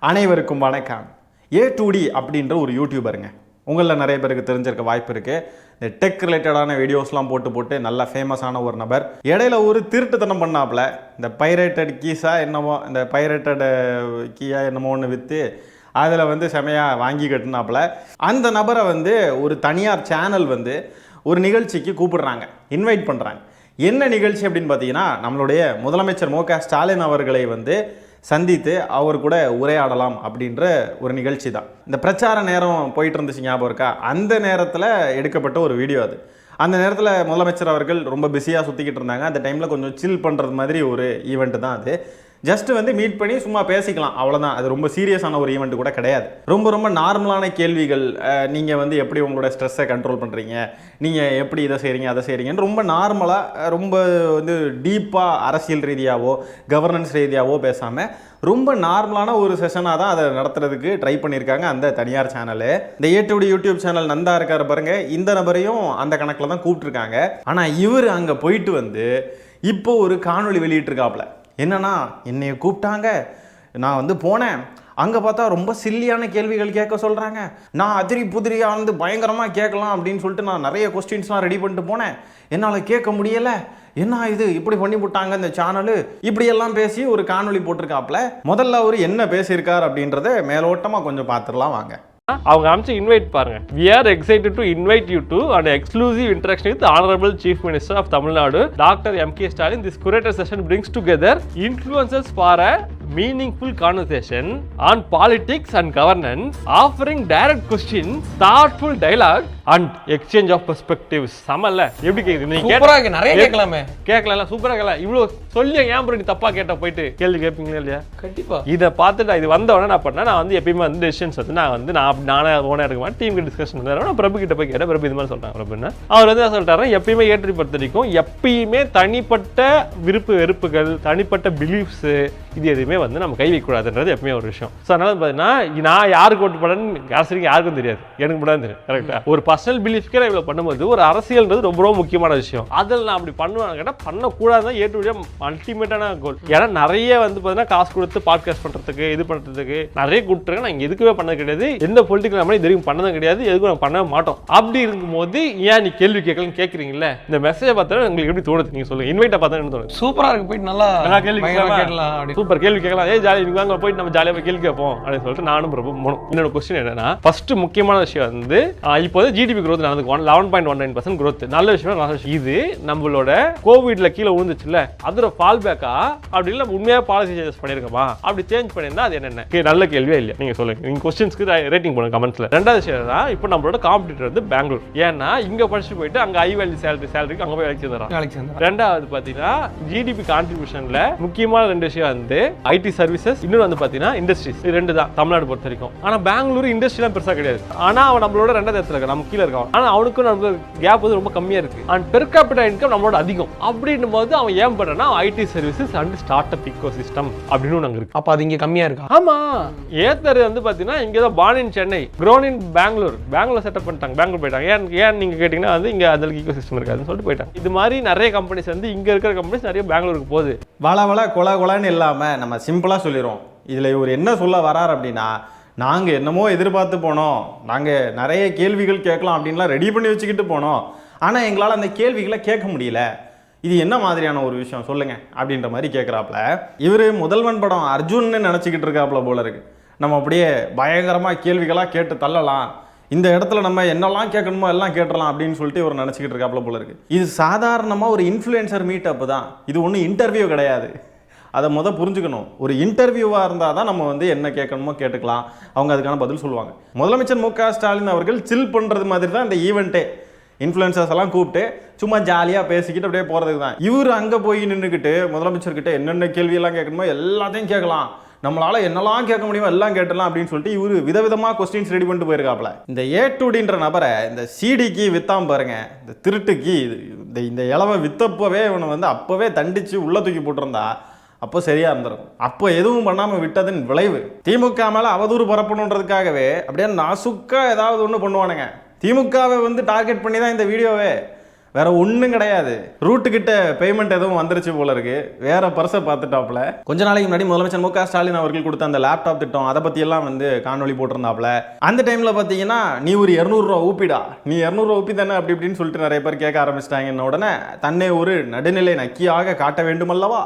அனைவருக்கும் வணக்கம். A2D அப்படின்ற ஒரு யூடியூபருங்க. உங்களில் நிறைய பேருக்கு தெரிஞ்சிருக்க வாய்ப்பு இருக்குது. இந்த டெக் ரிலேட்டடான வீடியோஸ்லாம் போட்டு நல்லா ஃபேமஸான ஒரு நபர். இடையில ஒரு திருட்டுத்தனம் பண்ணாப்புல, இந்த பைரேட்டட் கீஸா என்னமோ, இந்த பைரேட்டட் கீயா என்னமோ ஒன்று விற்று அதில் செமையாக வாங்கி கட்டினாப்புல. அந்த நபரை ஒரு தனியார் சேனல் ஒரு நிகழ்ச்சிக்கு கூப்பிடுறாங்க, இன்வைட் பண்ணுறாங்க. என்ன நிகழ்ச்சி அப்படின்னு பார்த்தீங்கன்னா, நம்மளுடைய முதலமைச்சர் மு.க. ஸ்டாலின் அவர்களை சந்தித்து அவர் கூட உரையாடலாம் அப்படின்ற ஒரு நிகழ்ச்சி தான். இந்த பிரச்சார நேரம் போயிட்டு இருந்துச்சு, ஞாபகம் இருக்கா? அந்த நேரத்தில் எடுக்கப்பட்ட ஒரு வீடியோ அது. அந்த நேரத்தில் முதலமைச்சர் அவர்கள் ரொம்ப பிஸியாக சுற்றிக்கிட்டு இருந்தாங்க. அந்த டைமில் கொஞ்சம் சில் பண்ணுறது மாதிரி ஒரு ஈவெண்ட்டு தான் அது. ஜஸ்ட் மீட் பண்ணி சும்மா பேசிக்கலாம், அவ்வளோதான். அது ரொம்ப சீரியஸான ஒரு ஈவெண்ட் கூட கிடையாது. ரொம்ப நார்மலான கேள்விகள். நீங்கள் எப்படி உங்களோட ஸ்ட்ரெஸ்ஸை கண்ட்ரோல் பண்ணுறீங்க, நீங்கள் எப்படி இதை செய்கிறீங்க அதை செய்கிறீங்கன்னு ரொம்ப நார்மலாக, ரொம்ப டீப்பாக அரசியல் ரீதியாகவோ கவர்னன்ஸ் ரீதியாகவோ பேசாமல் ரொம்ப நார்மலான ஒரு செஷனாக தான் அதை நடத்துறதுக்கு ட்ரை பண்ணியிருக்காங்க அந்த தனியார் சேனலு. இந்த A2D யூடியூப் சேனல் நந்தா இருக்காரு பாருங்க, இந்த நபரையும் அந்த கணக்கில் தான் கூப்பிட்டுருக்காங்க. ஆனால் இவர் அங்கே போயிட்டு இப்போ ஒரு காணொளி வெளியிட்டிருக்காப்புல. என்னன்னா, என்னைய கூப்பிட்டாங்க, நான் போனேன், அங்கே பார்த்தா ரொம்ப சில்லியான கேள்விகள் கேட்க சொல்கிறாங்க. நான் அதிரி புதிரியாக பயங்கரமாக கேட்கலாம் அப்படின்னு சொல்லிட்டு நான் நிறைய கொஸ்டின்ஸ்லாம் ரெடி பண்ணிட்டு போனேன். என்னால் கேட்க முடியலை. என்ன இது இப்படி பண்ணி விட்டாங்க இந்த சேனலு, இப்படியெல்லாம் பேசி ஒரு காணொளி போட்டிருக்காப்புல. முதல்ல அவர் என்ன பேசியிருக்கார் அப்படின்றத மேலோட்டமாக கொஞ்சம் பார்த்துடலாம் வாங்க. அவங்க அமிச்சு இன்வைட் பாருங்க. We are excited to invite you to an exclusive interaction with the Honorable Chief Minister of Tamil Nadu, Dr. M.K. Stalin. This curator session brings together influencers for a meaningful conversation on politics and governance, offering direct questions, thoughtful dialogue and exchange of perspectives. சமல்ல எப்படி கேக்குது? நீங்க சூப்பரா நிறைய கேட்கலாமே. கேட்கலாம், சூப்பரா கேட்கலாம். இவ்வளவு சொல்லி ஏன் ப்ரோ நீ தப்பா கேட்ட போயிட்டு கேள்வி கேட்பீங்களா இல்லையா? கண்டிப்பா. இதை பார்த்துட்டு இது வந்த உடனே நான் பண்ணேன், நான் எப்பயுமே டெசிஷன்ஸ் நானே ஓனா இருக்க மாட்டேன், டீம் கிட்ட டிஸ்கஷன் பண்ணுறேன். நான் பிரபு கிட்ட போய் கேட்டேன், பிரபு இது மாதிரி சொல்றாங்க. பிரபுன்னு அவர் என்ன சொல்லிட்டாரு, எப்பயுமே ஏற்றி பொறுத்த வரைக்கும் எப்பயுமே தனிப்பட்ட விருப்பு வெறுப்புகள், தனிப்பட்ட பிலீஃப்ஸ், இது எதுவுமே நம்ம கை வைக்கக்கூடாதுன்றது எப்பவுமே ஒரு விஷயம். ஸோ அதனால பார்த்தீங்கன்னா, நான் யாருக்கு ஓட்டு பண்ணேன்னு யாருக்கும் தெரியாது, எனக்கு மட்டும் தெரியும். கரெக்டா? ஒரு பர்சனல் பிலீஃப்க்கே இவ்வளோ பண்ணும்போது ஒரு அரசியல்ன்றது ரொம்ப முக்கியமான விஷயம். அதில் நான் அப்படி பண்ணுவேன் கேட்டால் பண்ணக்கூடாது. A2D அல்டிமேட்டான கோல். ஏன்னா நிறைய பார்த்தீங்கன்னா காசு கொடுத்து பாட்காஸ்ட் பண்ணுறதுக்கு, இது பண்ணுறதுக்கு நிறைய கூப்பிட்டுருங்க. நான் எதுக்குமே பண்ணது கிடையாது, எந்த பொலிட்டிக்கல் நம்ம இதுவரைக்கும் பண்ணதும் கிடையாது, எதுக்கும் நம்ம பண்ணவே மாட்டோம். அப்படி இருக்கும்போது ஏன் நீ கேள்வி கேட்கலன்னு கேட்குறீங்களே, இந்த மெசேஜை பார்த்தா உங்களுக்கு எப்படி தோணுது? நீங்கள் சொல்லுங்க. இன்வைட்டை பார்த்தா என்ன தோணுது? சூப்பராக இருக்கு, போயிட்டு நல்லா கேள்வி கேட்கலாம், சூப்பர் கேள்வி கேட்கலாம். ஜாலி வாங்க போயிட்டு நம்ம ஜாலியாக கேள்வி கேட்போம் அப்படின்னு சொல்லிட்டு நானும் பிரபு போனோம். என்னோட கொஸ்டின் என்னன்னா, ஃபர்ஸ்ட் முக்கியமான விஷயம் இப்போ ஜிடிபி growth நடந்து 11.19% growth. நல்ல விஷயம். இது நம்மளோட கோவிட்ல கீழே விழுந்துச்சுல்ல, அதோட ஃபால் பேக்கா அப்படி இல்லை உண்மையாக பாலிசி சேஞ்சஸ் பண்ணிருக்கோமா? அப்படி சேஞ்ச் பண்ணியிருந்தா அது என்னென்ன? நல்ல கேள்வியே இல்லை. நீங்க சொல்லுங்க, நீங்க கொஸ்டின்ஸ்க்கு ரேட்டிங் பண்ணுங்க கமெண்ட்ஸ்ல. ரெண்டாவது விஷயம் தான், இப்போ நம்மளோட காம்படிட்டர் பெங்களூர். ஏன்னா இங்க படிச்சுட்டு போயிட்டு அங்க ஹை வேல்யூ சேலரிக்கு அங்க போய் வேலைக்கு சேர்ந்துறான். ரெண்டாவது பாத்தீங்கன்னா ஜிடிபி கான்ட்ரிபியூஷன்ல முக்கியமான ரெண்டு விஷயம் ஐடி சர்வீசஸ், இன்னொரு பாத்தீங்கன்னா இண்டஸ்ட்ரீஸ். இது ரெண்டு தான் தமிழ்நாடு பொறுத்த வரைக்கும். ஆனா பெங்களூர் இண்டஸ்ட்ரியெல்லாம் பெருசா கிடையாது. ஆனா அவன் நம்மளோட ரெண்டாவது இடத்துல இருக்கான், நம்ம கீழே இருக்கான். ஆனா அவனுக்கும் நம்மளோட கேப் ரொம்ப கம்மியா இருக்கு. அண்ட் பெர் கேபிட்டா இன்கம் நம்மளோட அதிகம். அப்படின்னும் போது அவன் ஏன் பண்றான்னா IT services and startup ecosystem அப்படின்னு ஒன்று இருக்கு. அப்ப அது இங்க கம்மியா இருக்கா? ஆமா. ஏத்தர் பாத்தீங்கன்னா இங்க தான் born in Chennai, grown in Bangalore setup பண்ணிட்டாங்க, பெங்களூர் போயிட்டாங்க. ஏன் நீங்க கேட்டீங்கன்னா இங்க அந்த ஈகோ சிஸ்டம் இருக்காதுன்னு சொல்லிட்டு போயிட்டாங்க. இது மாதிரி நிறைய கம்பெனிஸ் இங்க இருக்கிற கம்பெனிஸ் நிறைய பெங்களூருக்கு போகுது. வள கொலன்னு இல்லாம நம்ம சிம்பிளா சொல்லிடுவோம். இதுல இவர் என்ன சொல்ல வரார் அப்படின்னா, நாங்கள் என்னமோ எதிர்பார்த்து போனோம், நாங்கள் நிறைய கேள்விகள் கேட்கலாம் அப்படின்லாம் ரெடி பண்ணி வச்சுக்கிட்டு போனோம், ஆனால் எங்களால் அந்த கேள்விகளை கேட்க முடியல, இது என்ன மாதிரியான ஒரு விஷயம் சொல்லுங்க அப்படின்ற மாதிரி கேட்குறாப்புல. இவர் முதல்வன் படம் அர்ஜுன்னு நினச்சிக்கிட்டு இருக்காப்புல போல இருக்கு. நம்ம அப்படியே பயங்கரமாக கேள்விகளாக கேட்டு தள்ளலாம், இந்த இடத்துல நம்ம என்னெல்லாம் கேட்கணுமோ எல்லாம் கேட்டுடலாம் அப்படின்னு சொல்லிட்டு இவர் நினச்சிக்கிட்டு இருக்காப்புல போல இருக்கு. இது சாதாரணமாக ஒரு இன்ஃப்ளூயன்சர் மீட் அப் தான், இது ஒன்றும் இன்டர்வியூ கிடையாது. அதை புரிஞ்சுக்கணும். ஒரு இன்டர்வியூவாக இருந்தால் தான் நம்ம என்ன கேட்கணுமோ கேட்டுக்கலாம், அவங்க அதுக்கான பதில் சொல்லுவாங்க. முதலமைச்சர் மு.க. ஸ்டாலின் அவர்கள் சில் பண்ணுறது மாதிரி தான் இந்த ஈவெண்ட்டே. இன்ஃப்ளூயன்சர்ஸ் எல்லாம் கூப்பிட்டு சும்மா ஜாலியாக பேசிக்கிட்டு அப்படியே போகிறதுக்கு தான். இவர் அங்கே போய் நின்றுக்கிட்டு முதலமைச்சர்கிட்ட என்னென்ன கேள்வியெல்லாம் கேட்கணுமோ எல்லாத்தையும் கேட்கலாம், நம்மளால் என்னெல்லாம் கேட்க முடியுமோ எல்லாம் கேட்டலாம் அப்படின்னு சொல்லிட்டு இவர் விதவிதமாக கொஸ்டின்ஸ் ரெடி பண்ணிட்டு போயிருக்காப்புல. இந்த A2Dன்ற நபரை இந்த சிடிக்கு வித்தாம் பாருங்க, இந்த திருட்டுக்கு இந்த இளவை வித்தப்பவே இவனை அப்போவே தண்டித்து உள்ளே தூக்கி போட்டிருந்தா அப்போ சரியா இருந்திருக்கும். அப்போ எதுவும் பண்ணாமல் விட்டதன் விளைவு திமுக மேலே அவதூறு பரப்பணுன்றதுக்காகவே அப்படியே நாசுக்கா ஏதாவது ஒன்று பண்ணுவானுங்க. திமுகவை டார்கெட் பண்ணி தான் இந்த வீடியோவே. வேற ஒன்றும் கிடையாது. ரூட்டுக்கிட்ட பேமெண்ட் எதுவும் வந்துருச்சு போல இருக்கு, வேற பர்ஸை பார்த்துட்டாப்புல. கொஞ்ச நாளைக்கு முன்னாடி முதலமைச்சர் மு க ஸ்டாலின் அவர்கள் கொடுத்த அந்த லேப்டாப் திட்டம் அதை பத்தி எல்லாம் வந்து காணொலி போட்டிருந்தாப்புல. அந்த டைம்ல பாத்தீங்கன்னா நீ ஒரு 200 ரூபா ஊப்பிடா, நீ 200 ரூபா ஊப்பி தானே அப்படி இப்படின்னு சொல்லிட்டு நிறைய பேர் கேட்க ஆரம்பிச்சிட்டாங்கன்ன உடனே தன்னை ஒரு நடுநிலை நக்கியாக காட்ட வேண்டும் அல்லவா,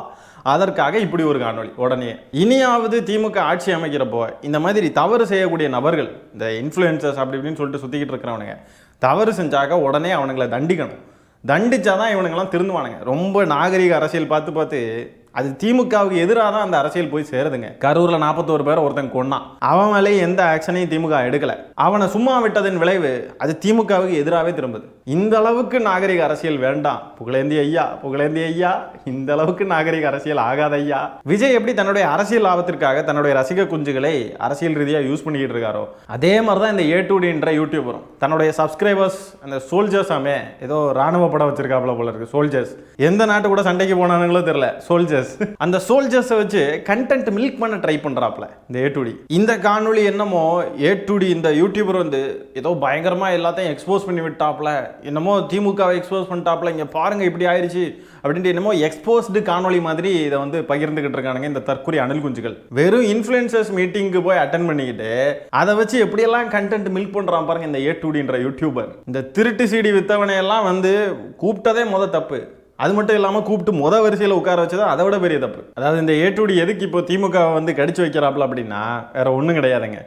அதற்காக இப்படி ஒரு காணொலி. உடனே இனியாவது திமுக ஆட்சி அமைக்கிறப்போ இந்த மாதிரி தவறு செய்யக்கூடிய நபர்கள், இந்த இன்ஃப்ளூயன்சர்ஸ் அப்படி இப்படின்னு சொல்லிட்டு சுத்திக்கிட்டு இருக்கிறவனுங்க தவறு செஞ்சாக்க உடனே அவனுங்களை தண்டிக்கணும். தண்டிச்சாதான் இவனுங்கெல்லாம் திருந்துவானுங்க. ரொம்ப நாகரிக அரசியல் பார்த்து அது திமுகவுக்கு எதிராக தான் அந்த அரசியல் போய் சேருதுங்க. கரூர்ல 41 பேர் ஒருத்தன் கொன்னான், அவன் மேலே எந்த ஆக்ஷனையும் திமுக எடுக்கல. அவனை சும்மா விட்டதன் விளைவு அது திமுகவுக்கு எதிராகவே திரும்புது. இந்த அளவுக்கு நாகரிக அரசியல் வேண்டாம் புகழேந்தி ஐயா, புகழேந்தி ஐயா, இந்த அளவுக்கு நாகரிக அரசியல் ஆகாத ஐயா. விஜய் எப்படி தன்னுடைய அரசியல் லாபத்திற்காக தன்னுடைய ரசிக குஞ்சுகளை அரசியல் ரீதியாக யூஸ் பண்ணிக்கிட்டு இருக்காரோ, அதே மாதிரி தான் இந்த A2Dன்ற யூடியூபரும் தன்னுடைய சப்ஸ்கிரைபர்ஸ் அந்த சோல்ஜர்ஸ் ஆமே ஏதோ ராணுவ படம் வச்சிருக்காப்புல போல இருக்கு. சோல்ஜர்ஸ் எந்த நாட்டு கூட சண்டைக்கு போனானுங்களோ தெரியல, சோல்ஜர்ஸ். அந்த சோல்ஜர்ஸை வச்சு கண்டென்ட் மில்க் பண்ண ட்ரை பண்றாப்ல இந்த A2D. இந்த காணொளி என்னமோ A2D இந்த யூடியூபர் வந்து ஏதோ பயங்கரமா எல்லாத்தையும் எக்ஸ்போஸ் பண்ணி விட்டாப்ல, என்னமோ திமுகவை எக்ஸ்போஸ் பண்ணிட்டாப்ல, இங்க பாருங்க இப்படி ஆயிடுச்சு அப்படின்ட்டு என்னமோ எக்ஸ்போஸ்டு காணொளி மாதிரி இதை வந்து பகிர்ந்துகிட்டு இருக்கானுங்க இந்த தற்கொலை அணில் குஞ்சுகள். வெறும் இன்ஃப்ளூயன்சர்ஸ் மீட்டிங்கு போய் அட்டன் பண்ணிக்கிட்டு அதை வச்சு எப்படியெல்லாம் கண்டென்ட் மில்க் பண்றான் பாருங்க இந்த A2Dன்ற யூடியூபர். இந்த திருட்டு சீடி வித்தவனையெல்லாம் வந்து கூப்பிட்டதே தப்பு, அது மட்டும் இல்லாமல் கூப்பிட்டு வரிசையில் உட்கார வச்சது அதை விட பெரிய தப்பு. அதாவது இந்த A2D எதுக்கு இப்போ திமுக வந்து கடிச்சு வைக்கிறாப்புல அப்படின்னா வேற ஒன்றும் கிடையாதுங்க.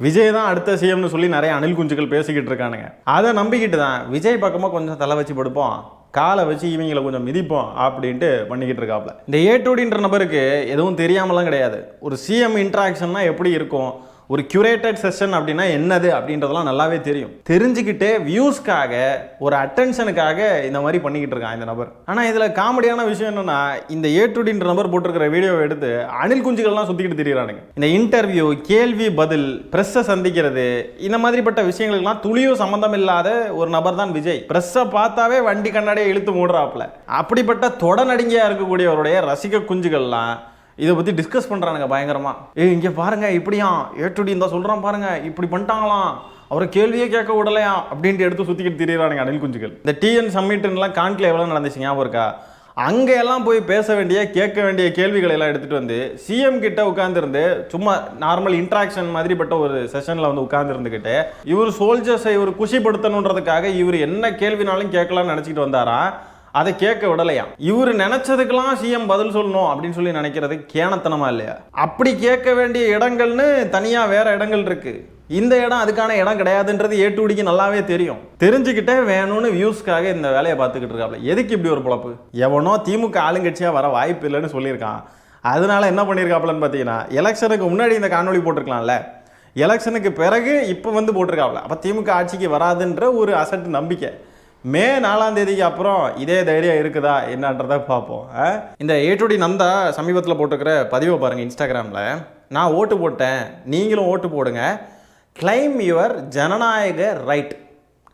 விஜய் தான் அடுத்த சிஎம்னு சொல்லி நிறைய அணில் குஞ்சுகள் பேசிக்கிட்டு இருக்கானுங்க. அதை நம்பிக்கிட்டு தான் விஜய் பக்கமாக கொஞ்சம் தலை வச்சு படுப்போம், காலை வச்சு இவங்களை கொஞ்சம் மிதிப்போம் அப்படின்ட்டு பண்ணிக்கிட்டு இருக்காப்புல. இந்த A2Dன்ற நபருக்கு எதுவும் தெரியாமலாம் கிடையாது. ஒரு சிஎம் இன்ட்ராக்ஷன்னா எப்படி இருக்கும், ஒரு கியூரேட்டட் செஷன் அப்படின்னா என்னது அப்படின்றதெல்லாம் நல்லாவே தெரியும். தெரிஞ்சுக்கிட்டே வியூஸ்க்காக ஒரு அட்டென்ஷனுக்காக இந்த மாதிரி பண்ணிக்கிட்டு இருக்கான் இந்த நபர். ஆனால் இதில் காமெடியான விஷயம் என்னன்னா, இந்த A2Dன்ற நபர் போட்டிருக்கிற வீடியோவை எடுத்து அணில் குஞ்சுகள்லாம் சுற்றிக்கிட்டு திரியிறானுங்க. இந்த இன்டர்வியூ, கேள்வி பதில், பிரஸ்ஸை சந்திக்கிறது, இந்த மாதிரிப்பட்ட விஷயங்களுக்குலாம் துளியும் சம்மந்தம் இல்லாத ஒரு நபர் தான் விஜய். பிரஸ்ஸை பார்த்தாவே வண்டி கண்ணாடியை இழுத்து மூடுறாப்புல. அப்படிப்பட்ட தொடநடுங்கியா இருக்கக்கூடியவருடைய ரசிக குஞ்சுகள்லாம் இதை பற்றி டிஸ்கஸ் பண்ணுறானுங்க பயங்கரமா. இங்கே பாருங்க இப்படியா A2D இருந்தால் சொல்கிறான் பாருங்க, இப்படி பண்ணிட்டாங்களாம், அவரை கேள்வியே கேட்க விடலையா அப்படின்ட்டு எடுத்து சுற்றிக்கிட்டு திரியிறானுங்க அணில் குஞ்சுகள். இந்த TN சம்மிட்லாம் கான்க்ளேவ்லாம் நடந்துச்சு ஞாபகம் இருக்கா? அங்கே எல்லாம் போய் பேச வேண்டிய கேட்க வேண்டிய கேள்விகளை எல்லாம் எடுத்துகிட்டு வந்து சிஎம் கிட்ட உட்காந்துருந்து சும்மா நார்மல் இன்ட்ராக்ஷன் மாதிரிப்பட்ட ஒரு செஷனில் வந்து உட்காந்துருந்துக்கிட்டு இவர் சோல்ஜர்ஸை இவர் குஷிப்படுத்தணுன்றதுக்காக இவர் என்ன கேள்வினாலும் கேட்கலாம்னு நினச்சிக்கிட்டு வந்தாரா, அதை கேட்க விடலையாம். இவர் நினைச்சதுக்கெல்லாம் சிஎம் பதில் சொல்லணும் அப்படின்னு சொல்லி நினைக்கிறது கேனத்தனமா இல்லையா? அப்படி கேட்க வேண்டிய இடங்கள்னு தனியா வேற இடங்கள் இருக்கு. இந்த இடம் அதுக்கான இடம் கிடையாதுன்றது A2Dக்கு நல்லாவே தெரியும். தெரிஞ்சுக்கிட்டே வேணும்னு வியூஸ்க்காக இந்த வேலையை பார்த்துக்கிட்டு இருக்காப்ல. எதுக்கு இப்படி ஒரு பொழப்பு? எவனோ திமுக ஆளுங்கட்சியா வர வாய்ப்பு இல்லைன்னு சொல்லியிருக்கான். அதனால என்ன பண்ணியிருக்காப்லன்னு பார்த்தீங்கன்னா, எலெக்ஷனுக்கு முன்னாடி இந்த காணொலி போட்டிருக்கலாம்ல, எலெக்ஷனுக்கு பிறகு இப்போ வந்து போட்டிருக்காப்ல. அப்போ திமுக ஆட்சிக்கு வராதுன்ற ஒரு அசட்டு நம்பிக்கை. மே 4ஆம் தேதிக்கு அப்புறம் இதே தைரியம் இருக்குதா என்னன்றதை பார்ப்போம். இந்த A2D நந்தா சமீபத்தில் போட்டுக்கிற பதிவை பாருங்கள் இன்ஸ்டாகிராமில். நான் ஓட்டு போட்டேன், நீங்களும் ஓட்டு போடுங்க, கிளைம் யுவர் ஜனநாயக ரைட்.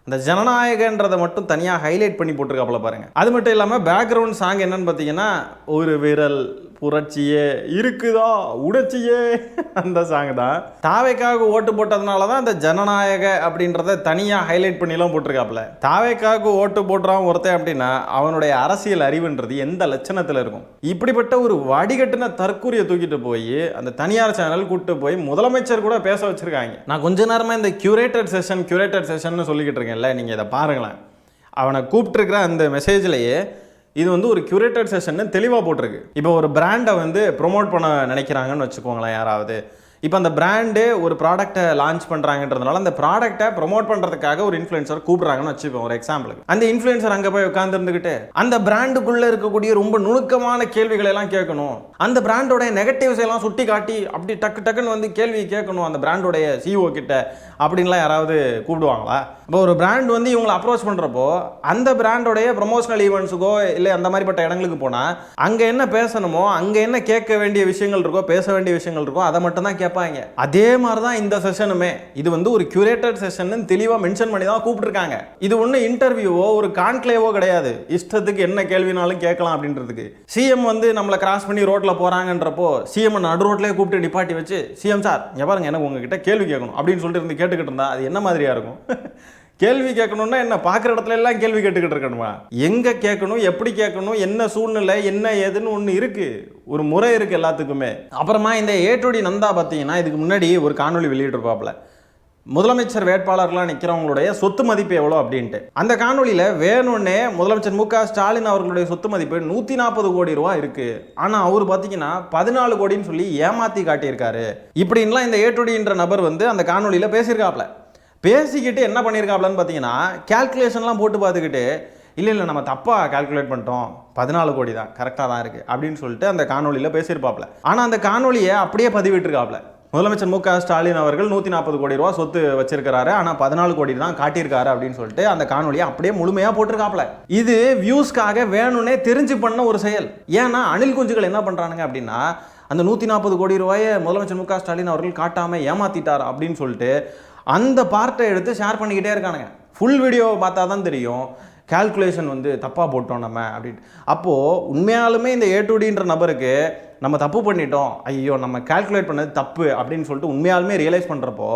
இந்த ஜனநாயகன்றதை மட்டும் தனியாக ஹைலைட் பண்ணி போட்டிருக்காப்புல பாருங்க. அது மட்டும் இல்லாமல் பேக்ரவுண்ட் சாங் என்னன்னு பார்த்தீங்கன்னா, ஒரு விரல் புரட்சியே இருக்குதா உடச்சியே, அந்த சாங் தான். தாவேக்காவுக்கு ஓட்டு போட்டதுனால தான் அந்த ஜனநாயக அப்படின்றத தனியாக ஹைலைட் பண்ணிலாம் போட்டிருக்காப்புல. தாவேக்காவுக்கு ஓட்டு போட்டுறான் ஒருத்தன் அப்படின்னா அவனுடைய அரசியல் அறிவுன்றது எந்த லட்சணத்தில் இருக்கும்? இப்படிப்பட்ட ஒரு வடிகட்டின தற்கூரியை தூக்கிட்டு போய் அந்த தனியார் சேனல் கூப்பிட்டு போய் முதலமைச்சர் கூட பேச வச்சிருக்காங்க. நான் கொஞ்ச நேரமாக இந்த கியூரேட்டட் செஷன் சொல்லிக்கிட்டு இருக்கேன்ல, நீங்கள் இதை பாருங்களேன். அவனை கூப்பிட்டுருக்கிற அந்த மெசேஜ்லேயே இது வந்து ஒரு கியூரேட்டட் செஷன் தெளிவாக போட்டிருக்கு. இப்போ ஒரு பிராண்டை வந்து ப்ரொமோட் பண்ண நினைக்கிறாங்கன்னு வச்சுக்கோங்களேன் யாராவது. இப்போ அந்த பிராண்டு ஒரு ப்ராடக்ட்டை லான்ச் பண்ணுறாங்கன்றதுனால அந்த ப்ராடக்ட்டை ப்ரொமோட் பண்ணுறதுக்காக ஒரு இன்ஃப்ளூயன்சர் கூப்பிட்றாங்கன்னு வச்சுப்போம் ஒரு எக்ஸாம்பிளுக்கு. அந்த இன்ஃப்ளூயன்சர் அங்கே போய் உட்காந்துருந்துக்கிட்டு அந்த பிராண்டுக்குள்ளே இருக்கக்கூடிய ரொம்ப நுணுக்கமான கேள்விகளை எல்லாம் கேட்கணும், அந்த பிராண்டோடைய நெகட்டிவ்ஸ் எல்லாம் சுட்டி காட்டி அப்படி டக்குன்னு வந்து கேள்வி கேட்கணும் அந்த பிராண்டோடைய CEO கிட்ட அப்படின்லாம் யாராவது கூப்பிடுவாங்களா? இப்போ ஒரு பிராண்ட் வந்து இவங்களை அப்ரோச் பண்ணுறப்போ அந்த பிராண்டோடைய ப்ரொமோஷனல் ஈவெண்ட்ஸுக்கோ இல்லை அந்த மாதிரிப்பட்ட இடங்களுக்கு போனால் அங்கே என்ன பேசணுமோ, அங்கே என்ன கேட்க வேண்டிய விஷயங்கள் இருக்கோ, பேச வேண்டிய விஷயங்கள் இருக்கோ, அதை மட்டும் தான் கேட்பாங்க. அதே மாதிரி தான் இந்த செஷனுமே. இது வந்து ஒரு கியூரேட்டட் செஷன் தெளிவாக மென்ஷன் பண்ணி தான் கூப்பிட்டுருக்காங்க. இது ஒன்றும் இன்டர்வியூவோ ஒரு கான்க்ளேவோ கிடையாது, இஷ்டத்துக்கு என்ன கேள்வினாலும் கேட்கலாம் அப்படின்றதுக்கு. சிஎம் வந்து நம்மளை கிராஸ் பண்ணி ரோட்டில் போகிறாங்கன்றப்போ சிஎம் நடு ரோட்லேயே கூப்பிட்டு நிப்பாட்டி வச்சு, சிஎம் சார் இங்கே பாருங்க எனக்கு உங்ககிட்ட கேள்வி கேட்கணும் அப்படின்னு சொல்லிட்டு இருந்து கேட்டுக்கிட்டு இருந்தா அது என்ன மாதிரியா இருக்கும்? கேள்வி கேட்கணும்னா என்ன பார்க்குற இடத்துல எல்லாம் கேள்வி கேட்டுக்கிட்டு இருக்கணுமா? எங்கே கேட்கணும், எப்படி கேட்கணும், என்ன சூழ்நிலை, என்ன ஏதுன்னு ஒன்று இருக்குது, ஒரு முறை இருக்குது எல்லாத்துக்குமே. அப்புறமா இந்த ஏ2டி நந்தா பார்த்தீங்கன்னா இதுக்கு முன்னாடி ஒரு காணொலி வெளியிட்டிருப்பாப்புல, முதலமைச்சர் வேட்பாளர்களாக நிற்கிறவங்களுடைய சொத்து மதிப்பு எவ்வளோ அப்படின்ட்டு. அந்த காணொலியில் வேணும்னே முதலமைச்சர் மு க ஸ்டாலின் அவர்களுடைய சொத்து மதிப்பு 140 கோடி ரூபா இருக்குது. ஆனால் அவர் பார்த்தீங்கன்னா 14 கோடின்னு சொல்லி ஏமாற்றி காட்டியிருக்காரு. இப்படின்லாம் இந்த ஏ2டின்ற நபர் வந்து அந்த காணொலியில் பேசியிருக்காப்புல. பேசிக்கிட்டு என்ன பண்ணியிருக்காப்லன்னு பார்த்தீங்கன்னா கேல்குலேஷன்லாம் போட்டு பார்த்துக்கிட்டு இல்லை நம்ம தப்பாக கால்குலேட் பண்ணிட்டோம், 14 கோடி தான் கரெக்டாக தான் இருக்குது அப்படின்னு சொல்லிட்டு அந்த காணொலியில் பேசியிருப்பாப்ல. ஆனால் அந்த காணொலியை அப்படியே பதிவிட்டிருக்காப்ல. முதலமைச்சர் மு க ஸ்டாலின் அவர்கள் 140 கோடி ரூபா சொத்து வச்சிருக்கிறாரு, ஆனால் 14 கோடி தான் காட்டியிருக்காரு அப்படின்னு சொல்லிட்டு அந்த காணொலியை அப்படியே முழுமையாக போட்டிருக்காப்ல. இது வியூஸ்க்காக வேணும்னே தெரிஞ்சு பண்ண ஒரு செயல். ஏன்னா அணில் குஞ்சுகள் என்ன பண்ணுறானுங்க அப்படின்னா அந்த 140 கோடி ரூபாயை முதலமைச்சர் மு க ஸ்டாலின் அவர்கள் காட்டாமல் ஏமாத்திட்டார் அப்படின்னு சொல்லிட்டு அந்த பார்ட்டை எடுத்து ஷேர் பண்ணிக்கிட்டே இருக்கானுங்க. ஃபுல் வீடியோவை பார்த்தா தான் தெரியும் கால்குலேஷன் வந்து தப்பாக போட்டோம் நம்ம அப்படின்ட்டு. அப்போது உண்மையாலுமே இந்த ஏ2டின்ற நபருக்கு நம்ம தப்பு பண்ணிட்டோம், ஐயோ நம்ம கால்குலேட் பண்ணது தப்பு அப்படின்னு சொல்லிட்டு உண்மையாலுமே ரியலைஸ் பண்ணுறப்போ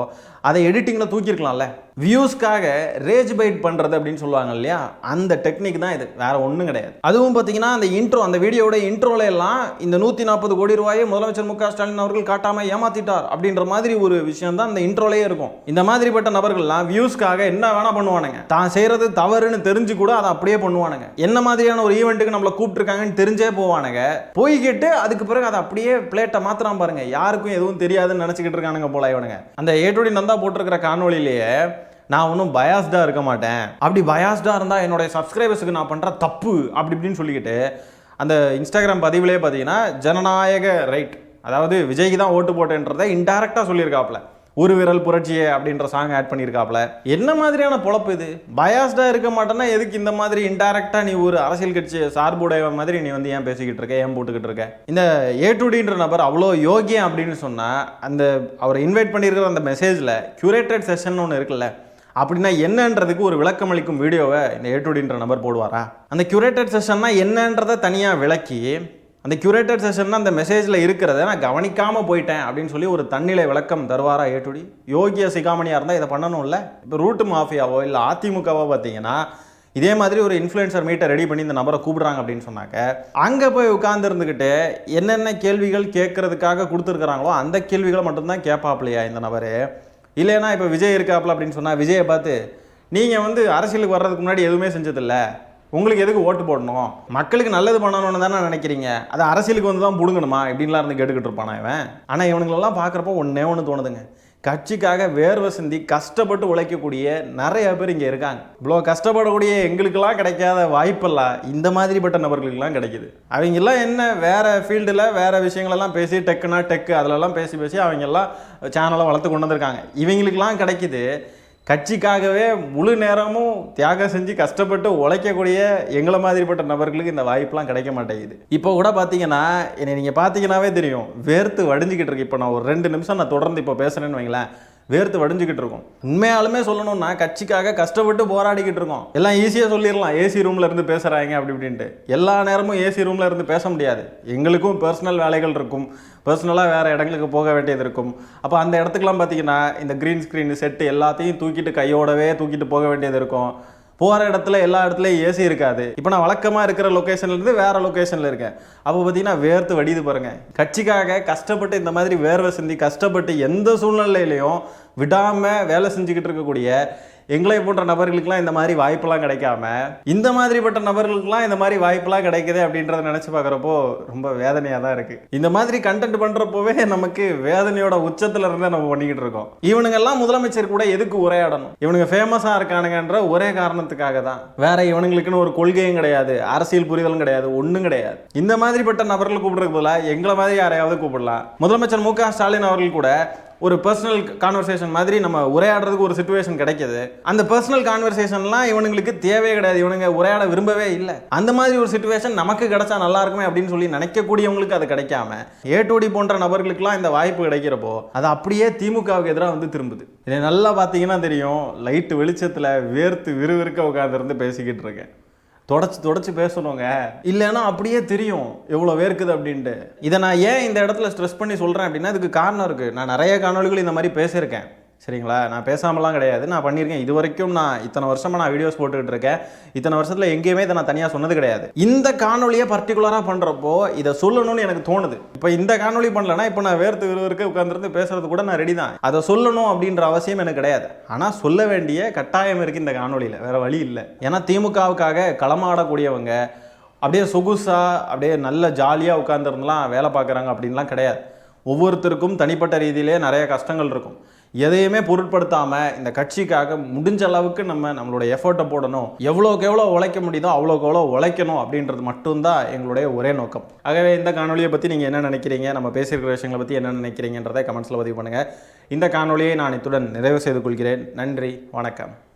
அதை எடிட்டிங்கில் தூக்கியிருக்கலாம்ல. வியூஸ்க்காக ரேஜ் பைட் பண்ணுறது அப்படின்னு சொல்லுவாங்க இல்லையா, அந்த டெக்னிக் தான் இது, வேற ஒன்றும் கிடையாது. அதுவும் பார்த்தீங்கன்னா அந்த இன்ட்ரோ, அந்த வீடியோட இன்ட்ரோல எல்லாம் இந்த 140 கோடி ரூபாயை முதலமைச்சர் மு க ஸ்டாலின் அவர்கள் காட்டாமல் ஏமாத்திட்டார் அப்படின்ற மாதிரி ஒரு விஷயம் தான் இந்த இன்ட்ரோலே இருக்கும். இந்த மாதிரிப்பட்ட நபர்கள்லாம் வியூஸ்க்காக என்ன வேணா பண்ணுவானுங்க, தான் செய்கிறது தவறுன்னு தெரிஞ்சு கூட அதை அப்படியே பண்ணுவானுங்க. என்ன மாதிரியான ஒரு ஈவெண்ட்டுக்கு நம்மளை கூப்பிட்டுருக்காங்கன்னு தெரிஞ்சே போவானுங்க. போய்கிட்டு அதுக்கு பிறகு அதை அப்படியே பிளேட்டை மாத்திரம் பாருங்க, யாருக்கும் எதுவும் தெரியாதுன்னு நினச்சிக்கிட்டு இருக்கானுங்க போல இவனுங்க. அந்த ஏ2டி நந்தா போட்டிருக்கிற காணொலியிலேயே நான் ஒன்றும் பயாஸ்டாக இருக்க மாட்டேன், அப்படி பயாஸ்டாக இருந்தால் என்னுடைய சப்ஸ்கிரைபர்ஸுக்கு நான் பண்ணுற தப்பு அப்படி இப்படின்னு சொல்லிக்கிட்டு அந்த இன்ஸ்டாகிராம் பதிவிலே பார்த்தீங்கன்னா ஜனநாயக ரைட், அதாவது விஜய்க்கு தான் ஓட்டு போட்டேன்றதை இன்டைரக்டாக சொல்லியிருக்காப்புல. ஒரு விரல் புரட்சியே அப்படின்ற சாங் ஆட் பண்ணியிருக்காப்புல. என்ன மாதிரியான பொழப்பு இது? பயாஸ்டாக இருக்க மாட்டேன்னா எதுக்கு இந்த மாதிரி இன்டைரக்டாக நீ ஒரு அரசியல் கட்சி சார்புடைய மாதிரி நீ வந்து ஏன் பேசிக்கிட்டு இருக்க, ஏன் போட்டுக்கிட்டு இருக்க? இந்த ஏ2டின்ற நபர் அவ்வளோ யோகியம் அப்படின்னு சொன்னால் அந்த அவரை இன்வைட் பண்ணியிருக்கிற அந்த மெசேஜில் கியூரேட்டட் செஷன் ஒன்று இருக்குல்ல, அப்படின்னா என்னன்றதுக்கு ஒரு விளக்கம் அளிக்கும் வீடியோவை இந்த ஏ2டின்ற நபர் போடுவாரா? அந்த கியூரேட்டட் செஷன்னா என்னன்றதை தனியாக விளக்கி அந்த கியூரேட்டட் செஷன்னா அந்த மெசேஜில் இருக்கிறத நான் கவனிக்காமல் போயிட்டேன் அப்படின்னு சொல்லி ஒரு தன்னிலை விளக்கம் தருவாரா ஏ2டி? யோகிய சிகாமணியாக இருந்தால் இதை பண்ணணும்ல. இப்போ ரூட்டு மாஃபியாவோ இல்லை அதிமுகவோ பார்த்தீங்கன்னா இதே மாதிரி ஒரு இன்ஃப்ளூயன்சர் மீட்டை ரெடி பண்ணி இந்த நபரை கூப்பிடுறாங்க அப்படின்னு சொன்னாக்க அங்கே போய் உட்கார்ந்துருந்துக்கிட்டு என்னென்ன கேள்விகள் கேட்கறதுக்காக கொடுத்துருக்குறாங்களோ அந்த கேள்விகளை மட்டும்தான் கேட்பாப்லையா இந்த நபர்? இல்லைன்னா இப்போ விஜய் இருக்காப்புல அப்படின்னு சொன்னால் விஜயை பார்த்து நீங்கள் வந்து அரசியலுக்கு வர்றதுக்கு முன்னாடி எதுவுமே செஞ்சதில்லை, உங்களுக்கு எதுக்கு ஓட்டு போடணும், மக்களுக்கு நல்லது பண்ணணும்னு தானே நினைக்கிறீங்க, அது அரசியலுக்கு வந்து தான் பிடுங்கணுமா இப்படின்லாம் இருந்து கேட்டுக்கிட்டு இருப்பானா இவன்? ஆனால் இவனுங்களெல்லாம் பார்க்குறப்போ ஒன்று தோணுதுங்க, கட்சிக்காக வேர்வை சிந்தி கஷ்டப்பட்டு உழைக்கக்கூடிய நிறைய பேர் இங்கே இருக்காங்க. இவ்வளோ கஷ்டப்படக்கூடிய எங்களுக்கெல்லாம் கிடைக்காத வாய்ப்பெல்லாம் இந்த மாதிரிப்பட்ட நபர்களுக்கெல்லாம் கிடைக்குது. அவங்கெல்லாம் என்ன வேறு ஃபீல்டில் வேறு விஷயங்களெல்லாம் பேசி டெக்குனா டெக்கு அதிலெல்லாம் பேசி அவங்கெல்லாம் சேனலை வளர்த்து கொண்டு வந்திருக்காங்க. இவங்களுக்கெல்லாம் கிடைக்குது கட்சிக்காகவே முழு நேரமும் தியாகம் செஞ்சு கஷ்டப்பட்டு உழைக்கக்கூடிய எங்களை மாதிரிப்பட்ட நபர்களுக்கு இந்த வாய்ப்பெலாம் கிடைக்க மாட்டேங்குது. இப்போ கூட பார்த்தீங்கன்னா என்னை நீங்கள் பார்த்தீங்கன்னாவே தெரியும், வேர்த்து வடிஞ்சிக்கிட்டு இருக்கு. இப்போ நான் ஒரு 2 நிமிஷம் நான் தொடர்ந்து இப்போ பேசுகிறேன்னு வைங்களேன், வேர்த்து வடிஞ்சிக்கிட்டு இருக்கும். உண்மையாலுமே சொல்லணும்னா கட்சிக்காக கஷ்டப்பட்டு போராடிக்கிட்டு இருக்கோம். எல்லாம் ஈஸியாக சொல்லிடலாம், ஏசி ரூமில் இருந்து பேசுகிறாங்க அப்படி இப்படின்ட்டு. எல்லா நேரமும் ஏசி ரூமில் இருந்து பேச முடியாது. எங்களுக்கும் பர்சனல் வேலைகள் இருக்கும், பர்சனலாக வேறு இடங்களுக்கு போக வேண்டியது இருக்கும். அப்போ அந்த இடத்துக்குலாம் பார்த்தீங்கன்னா இந்த க்ரீன் ஸ்க்ரீன் செட்டு எல்லாத்தையும் தூக்கிட்டு கையோடவே தூக்கிட்டு போக வேண்டியது இருக்கும். போகிற இடத்துல எல்லா இடத்துலையும் ஏசி இருக்காது. இப்போ நான் வழக்கமாக இருக்கிற லொக்கேஷன்லேருந்து வேறு லொக்கேஷனில் இருக்கேன். அப்போ பார்த்தீங்கன்னா வேர்த்து வடிது பாருங்கள். கட்சிக்காக கஷ்டப்பட்டு இந்த மாதிரி வேர்வை சிந்தி கஷ்டப்பட்டு எந்த சூழ்நிலையிலையும் விடாமல் வேலை செஞ்சுக்கிட்டு இருக்கக்கூடிய எங்களை போன்ற நபர்களுக்கெல்லாம் இந்த மாதிரி வாய்ப்பெல்லாம் கிடைக்காம இந்த மாதிரிப்பட்ட நபர்களுக்கெல்லாம் இந்த மாதிரி வாய்ப்பெல்லாம் கிடைக்குது அப்படின்றத நினச்சி பார்க்குறப்போ ரொம்ப வேதனையாக தான் இருக்குது. இந்த மாதிரி கண்டென்ட் பண்ணுறப்போவே நமக்கு வேதனையோட உச்சத்தில் இருந்தால் நம்ம பண்ணிக்கிட்டு இருக்கோம். இவனுங்கெல்லாம் முதலமைச்சர் கூட எதுக்கு உரையாடணும்? இவனுங்க ஃபேமஸாக இருக்கானுங்கன்ற ஒரே காரணத்துக்காக தான். வேற இவனுங்களுக்குன்னு ஒரு கொள்கையும் கிடையாது, அரசியல் புரிதலும் கிடையாது, ஒன்றும் கிடையாது. இந்த மாதிரிப்பட்ட நபர்கள் கூப்பிடுறதுக்கு பதிலாக எங்களை மாதிரி யாரையாவது கூப்பிடலாம். முதலமைச்சர் மு க ஸ்டாலின் அவர்கள் கூட ஒரு பர்சனல் கான்வர்சேஷன் மாதிரி நம்ம உரையாடுறதுக்கு ஒரு சிச்சுவேஷன் கிடைக்கிது. அந்த பர்சனல் கான்வர்சேஷன்லாம் இவனுங்களுக்கு தேவையே கிடையாது, இவனுங்க உரையாட விரும்பவே இல்லை. அந்த மாதிரி ஒரு சிச்சுவேஷன் நமக்கு கிடைச்சா நல்லா இருக்குமே அப்படின்னு சொல்லி நினைக்கக்கூடியவங்களுக்கு அது கிடைக்காம ஏ2டி போன்ற நபர்களுக்கெல்லாம் இந்த வாய்ப்பு கிடைக்கிறப்போ அது அப்படியே திமுகவுக்கு எதிராக வந்து திரும்புது. இதை நல்லா பார்த்தீங்கன்னா தெரியும், லைட்டு வெளிச்சத்தில் வேர்த்து விறுவிறுக்க உட்காந்துருந்து பேசிக்கிட்டு இருக்கேன். தொடச்சு பேசணுங்க, இல்லைன்னா அப்படியே தெரியும் எவ்வளோ வேர்க்குது அப்படின்ட்டு. இதை நான் ஏன் இந்த இடத்துல ஸ்ட்ரெஸ் பண்ணி சொல்கிறேன் அப்படின்னா இதுக்கு காரணம் இருக்குது. நான் நிறைய காணொலிகள் இந்த மாதிரி பேசியிருக்கேன். சரிங்களா? நான் பேசாமலாம் கிடையாது, நான் பண்ணியிருக்கேன். இது வரைக்கும் நான் இத்தனை வருஷமாக நான் வீடியோஸ் போட்டுக்கிட்டு இருக்கேன். இத்தனை வருஷத்தில் எங்கேயுமே இதை நான் தனியாக சொன்னது கிடையாது. இந்த காணொலியை பர்டிகுலராக பண்ணுறப்போ இதை சொல்லணும்னு எனக்கு தோணுது. இப்போ இந்த காணொலி பண்ணலன்னா இப்போ நான் வேர்த்து விறுவிறுக்க உட்காந்துருந்து பேசுறது கூட நான் ரெடி தான். அதை சொல்லணும் அப்படின்ற அவசியம் எனக்கு கிடையாது. ஆனால் சொல்ல வேண்டிய கட்டாயம் இருக்குது இந்த காணொலியில், வேறு வழி இல்லை. ஏன்னா திமுகவுக்காக களமாடக்கூடியவங்க அப்படியே சொகுசாக அப்படியே நல்ல ஜாலியாக உட்காந்துருந்துலாம் வேலை பார்க்குறாங்க அப்படின்லாம் கிடையாது. ஒவ்வொருத்தருக்கும் தனிப்பட்ட ரீதியிலே நிறைய கஷ்டங்கள் இருக்கும். எதையுமே பொருட்படுத்தாமல் இந்த கட்சிக்காக முடிஞ்ச அளவுக்கு நம்மளோட எஃபர்ட்டை போடணும், எவ்வளோக்கு எவ்வளோ உழைக்க முடியுதோ அவ்வளோக்கு எவ்வளோ உழைக்கணும் அப்படின்றது மட்டும்தான் எங்களுடைய ஒரே நோக்கம். ஆகவே இந்த காணொலியை பற்றி நீங்கள் என்ன நினைக்கிறீங்க, நம்ம பேசியிருக்கிற விஷயங்களை பற்றி என்ன நினைக்கிறீங்கன்றதை கமெண்ட்ஸில் பதிவு பண்ணுங்கள். இந்த காணொலியை நான் இத்துடன் நிறைவு செய்து கொள்கிறேன். நன்றி, வணக்கம்.